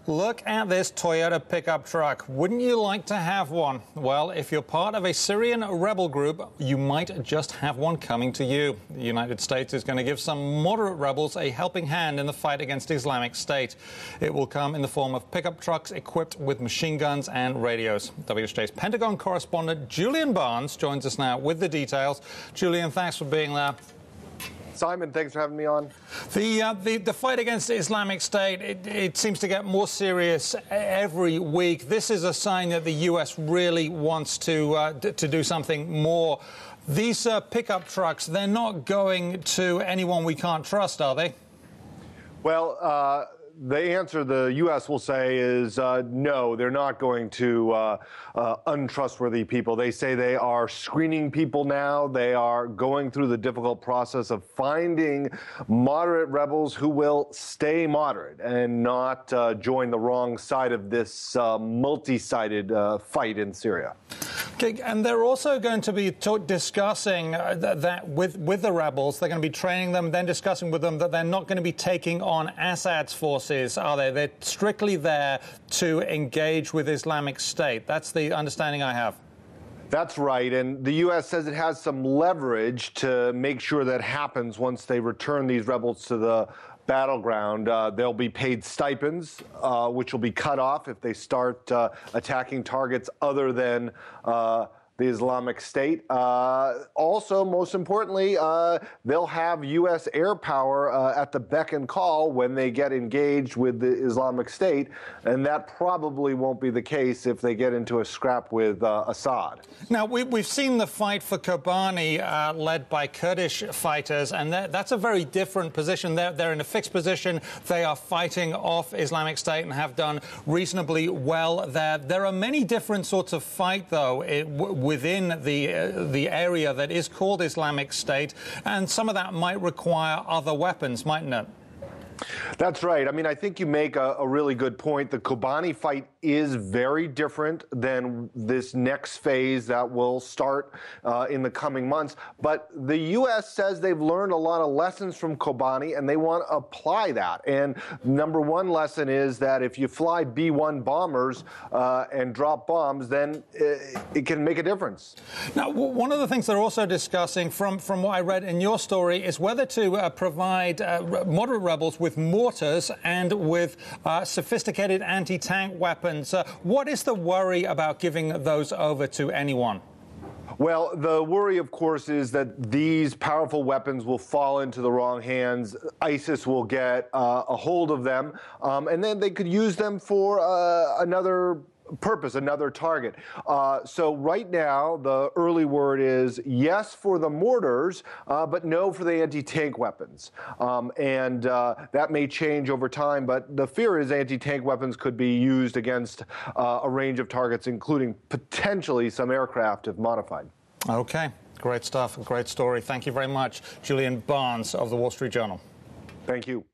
Look at this Toyota pickup truck. Wouldn't you like to have one? Well, if you're part of a Syrian rebel group, you might just have one coming to you. The United States is going to give some moderate rebels a helping hand in the fight against Islamic State. It will come in the form of pickup trucks equipped with machine guns and radios. WHJ's Pentagon correspondent Julian Barnes joins us now with the details. Julian, thanks for being there. Simon, thanks for having me on. The fight against Islamic State, it seems to get more serious every week. This is a sign that the U.S. really wants to do something more. These pickup trucks, they're not going to anyone we can't trust, are they? Well, the answer the U.S. will say is no, they're not going to untrustworthy people. They say they are screening people now. They are going through the difficult process of finding moderate rebels who will stay moderate and not join the wrong side of this multi-sided fight in Syria. Okay, and they're also going to be discussing that with the rebels. They're going to be training them, then discussing with them that they're not going to be taking on Assad's forces, are they? They're strictly there to engage with Islamic State. That's the understanding I have. That's right, and the U.S. says it has some leverage to make sure that happens once they return these rebels to the battleground. They'll be paid stipends, which will be cut off if they start attacking targets other than the Islamic State. Also, most importantly, they'll have U.S. air power at the beck and call when they get engaged with the Islamic State, and that probably won't be the case if they get into a scrap with Assad. Now, we've seen the fight for Kobani led by Kurdish fighters, and that's a very different position. They're in a fixed position. They are fighting off Islamic State and have done reasonably well there. There are many different sorts of fight, though, within the area that is called Islamic State, and some of that might require other weapons, mightn't it? That's right. I mean, I think you make a really good point. The Kobani fight is very different than this next phase that will start in the coming months. But the U.S. says they've learned a lot of lessons from Kobani, and they want to apply that. And number one lesson is that if you fly B-1 bombers and drop bombs, then it can make a difference. Now, one of the things they're also discussing, from what I read in your story, is whether to provide moderate rebels with mortars and with sophisticated anti-tank weapons. What is the worry about giving those over to anyone? Well, the worry, of course, is that these powerful weapons will fall into the wrong hands. ISIS will get a hold of them, and then they could use them for another purpose, another target. So right now, the early word is yes for the mortars, but no for the anti-tank weapons. And that may change over time, but the fear is anti-tank weapons could be used against a range of targets, including potentially some aircraft if modified. Okay, great stuff, great story. Thank you very much, Julian Barnes of the Wall Street Journal. Thank you.